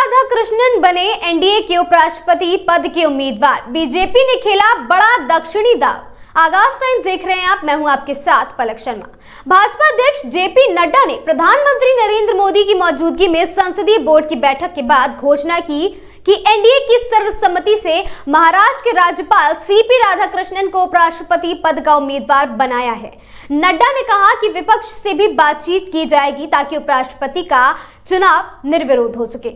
राधाकृष्णन बने एनडीए के उपराष्ट्रपति पद के उम्मीदवार। बीजेपी ने खेला बड़ा दक्षिणी दांव। आगाज टाइम्स देख रहे हैं आप, मैं हूं आपके साथ पलक शर्मा। भाजपा अध्यक्ष जेपी नड्डा ने प्रधानमंत्री नरेंद्र मोदी की मौजूदगी में संसदीय बोर्ड की बैठक के बाद घोषणा की कि एनडीए की सर्वसम्मति से महाराष्ट्र के राज्यपाल सीपी राधाकृष्णन को उपराष्ट्रपति पद का उम्मीदवार बनाया है। नड्डा ने कहा कि विपक्ष से भी बातचीत की जाएगी ताकि उपराष्ट्रपति का चुनाव निर्विरोध हो सके।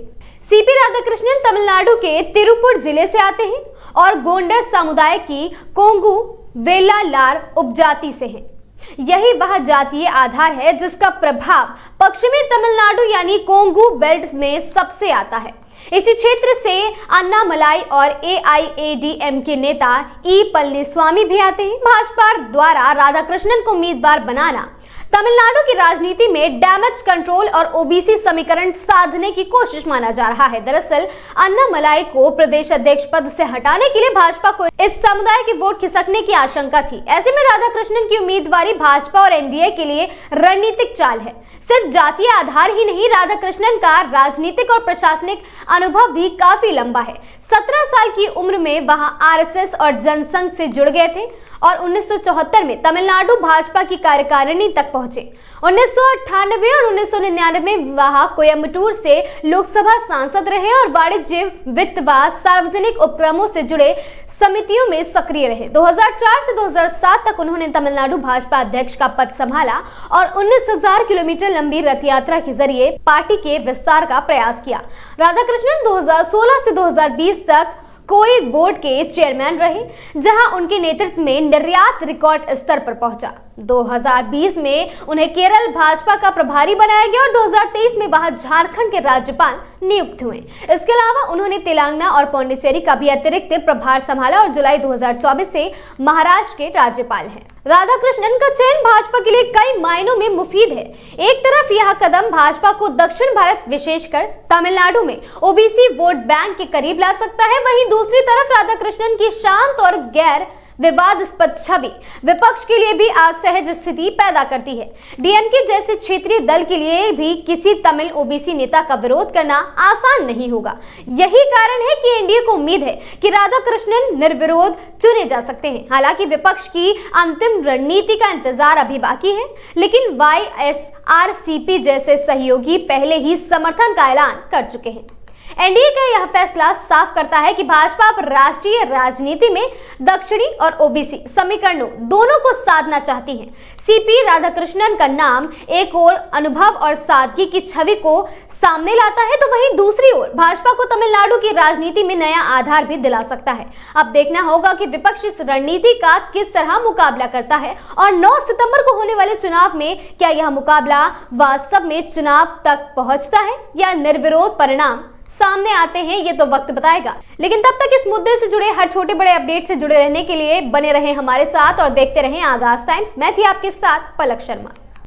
सीपी राधाकृष्णन तमिलनाडु के तिरुपुर जिले से आते हैं और गोंडर समुदाय की कोंगू वेलालार उपजाति से हैं। यही वह जातीय आधार है जिसका प्रभाव पश्चिमी तमिलनाडु यानी कोंगू बेल्ट में सबसे आता है। इसी क्षेत्र से अन्नामलाई और एआईएडीएमके नेता ई पलनीस्वामी भी आते हैं। भाजपा द्वारा राधाकृष्णन को उम्मीदवार बनाना तमिलनाडु की राजनीति में डैमेज कंट्रोल और ओबीसी समीकरण साधने की कोशिश माना जा रहा है। दरअसल अन्नामलाई को प्रदेश अध्यक्ष पद से हटाने के लिए भाजपा को इस समुदाय के वोट खिसकने की आशंका थी। ऐसे में राधाकृष्णन की उम्मीदवारी भाजपा और एनडीए के लिए रणनीतिक चाल है। सिर्फ जातीय आधार ही नहीं, राधाकृष्णन का राजनीतिक और प्रशासनिक अनुभव भी काफी लंबा है। 17 साल की उम्र में वहां आरएसएस और जनसंघ से जुड़ गए थे और 1974 में तमिलनाडु भाजपा की कार्यकारिणी तक पहुंचे। 1998 और 1999 में वहां कोयम्बटूर से लोकसभा सांसद रहे और वाणिज्य, वित्त व सार्वजनिक उपक्रमों से जुड़े समितियों में सक्रिय रहे। 2004 से 2007 तक उन्होंने तमिलनाडु भाजपा अध्यक्ष का पद संभाला और 19,000 किलोमीटर लंबी रथ यात्रा के जरिए पार्टी के विस्तार का प्रयास किया। राधाकृष्णन 2016 से 2020 तक कोई बोर्ड के चेयरमैन रहे, जहां उनके नेतृत्व में निर्यात रिकॉर्ड स्तर पर पहुंचा। 2020 में उन्हें केरल भाजपा का प्रभारी बनाया गया और 2023 में वहां झारखंड के राज्यपाल नियुक्त हुए। इसके अलावा उन्होंने तेलंगाना और पौंडीचेरी का भी अतिरिक्त प्रभार संभाला और जुलाई 2024 से महाराष्ट्र के राज्यपाल हैं। राधाकृष्णन का चयन भाजपा के लिए कई मायनों में मुफीद है। एक तरफ यह कदम भाजपा को दक्षिण भारत, विशेषकर तमिलनाडु में ओबीसी वोट बैंक के करीब ला सकता है। वहीं दूसरी तरफ राधाकृष्णन की शांत और गैर विवादास्पद छवि विपक्ष के लिए भी असहज स्थिति पैदा करती है। डीएमके जैसे क्षेत्रीय दल के लिए भी किसी तमिल ओबीसी नेता का विरोध करना आसान नहीं होगा। यही कारण है कि एनडीए को उम्मीद है कि राधाकृष्णन निर्विरोध चुने जा सकते हैं। हालांकि विपक्ष की अंतिम रणनीति का इंतजार अभी बाकी है, लेकिन वाईएसआरसीपी जैसे सहयोगी पहले ही समर्थन का ऐलान कर चुके हैं। एनडीए का यह फैसला साफ करता है कि भाजपा अब राष्ट्रीय राजनीति में दक्षिणी और ओबीसी समीकरणों दोनों को साधना चाहती है। सीपी राधाकृष्णन का नाम एक ओर अनुभव और सादगी की छवि को सामने लाता है, तो वहीं दूसरी ओर भाजपा को तमिलनाडु की राजनीति में नया आधार भी दिला सकता है। अब देखना होगा कि विपक्ष इस रणनीति का किस तरह मुकाबला करता है और 9 सितंबर को होने वाले चुनाव में क्या यह मुकाबला वास्तव में चुनाव तक पहुंचता है या निर्विरोध परिणाम सामने आते हैं, ये तो वक्त बताएगा। लेकिन तब तक इस मुद्दे से जुड़े हर छोटे बड़े अपडेट से जुड़े रहने के लिए बने रहें हमारे साथ और देखते रहें आगाज टाइम्स। मैं थी आपके साथ पलक शर्मा।